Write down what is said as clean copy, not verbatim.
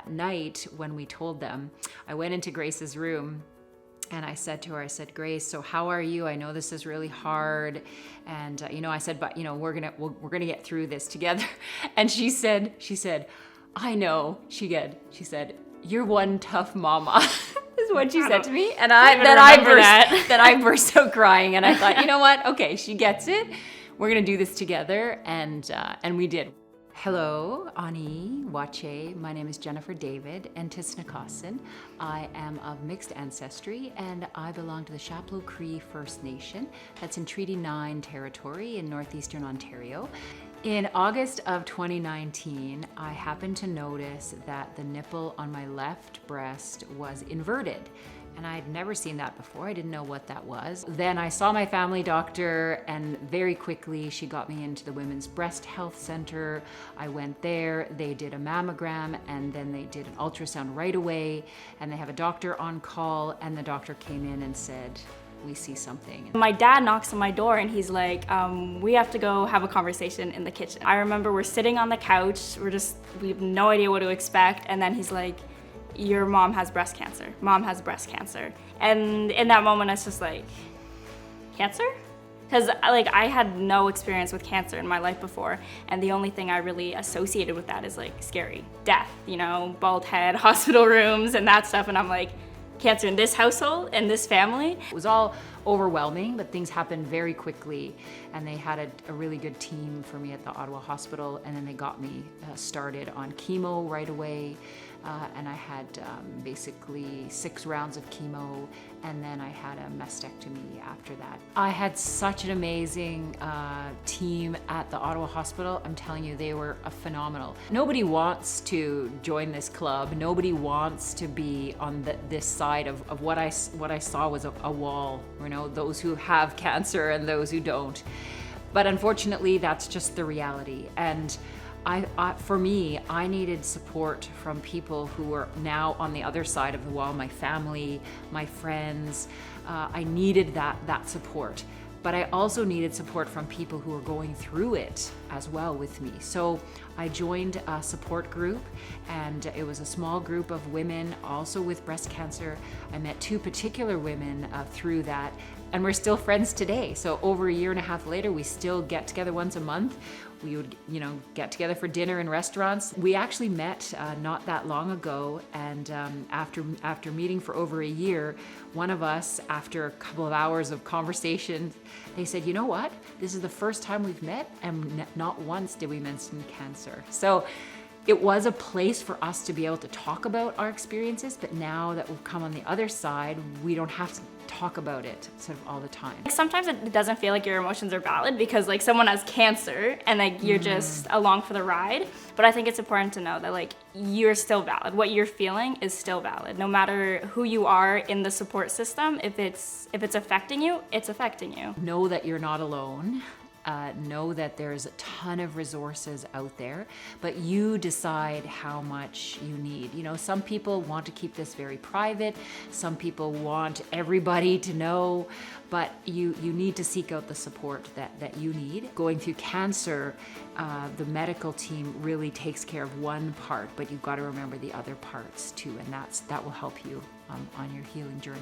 that night when we told them, I went into Grace's room and I said to her, I said, Grace, so how are you? I know this is really hard. And, I said, but, we're going to get through this together. And she said, I know. She said, you're one tough mama. Is what she said to me. And I burst out crying. And I thought, you know what? Okay, she gets it. We're going to do this together. And we did. Hello, Ani, Wache. My name is Jennifer David and Tisnakasan. I am of mixed ancestry and I belong to the Chapleau Cree First Nation. That's in Treaty 9 territory in northeastern Ontario. In August of 2019, I happened to notice that the nipple on my left breast was inverted. And I had never seen that before. I didn't know what that was. Then I saw my family doctor and very quickly she got me into the Women's Breast Health Center. I went there, they did a mammogram and then they did an ultrasound right away and they have a doctor on call and the doctor came in and said, we see something. My dad knocks on my door and he's like, we have to go have a conversation in the kitchen. I remember we're sitting on the couch, we have no idea what to expect, and then he's like, your mom has breast cancer. Mom has breast cancer. And in that moment, I was just like, cancer? Because I had no experience with cancer in my life before, and the only thing I really associated with that is scary, death, bald head, hospital rooms, and that stuff. And I'm like, cancer in this household, in this family? It was all overwhelming, but things happened very quickly, and they had a really good team for me at the Ottawa Hospital, and then they got me started on chemo right away. And I had basically 6 rounds of chemo, and then I had a mastectomy after that. I had such an amazing team at the Ottawa Hospital. I'm telling you, they were phenomenal. Nobody wants to join this club. Nobody wants to be on this side of what I saw was a wall, those who have cancer and those who don't. But unfortunately, that's just the reality. And for me, I needed support from people who were now on the other side of the wall, my family, my friends. I needed that support. But I also needed support from people who were going through it as well with me. So I joined a support group, and it was a small group of women also with breast cancer. I met 2 particular women through that, and we're still friends today. So over a year and a half later, we still get together once a month. We would, get together for dinner in restaurants. We actually met not that long ago, and after meeting for over a year, one of us, after a couple of hours of conversation, they said, you know what? This is the first time we've met, and not once did we mention cancer. So it was a place for us to be able to talk about our experiences, but now that we've come on the other side, we don't have to talk about it sort of all the time. Sometimes it doesn't feel like your emotions are valid because someone has cancer and you're just along for the ride. But I think it's important to know that you're still valid. What you're feeling is still valid. No matter who you are in the support system, if it's affecting you, it's affecting you. Know that you're not alone. Know that there's a ton of resources out there, but you decide how much you need. Some people want to keep this very private. Some people want everybody to know, but you need to seek out the support that you need. Going through cancer, the medical team really takes care of one part, but you've got to remember the other parts too, and that will help you on your healing journey.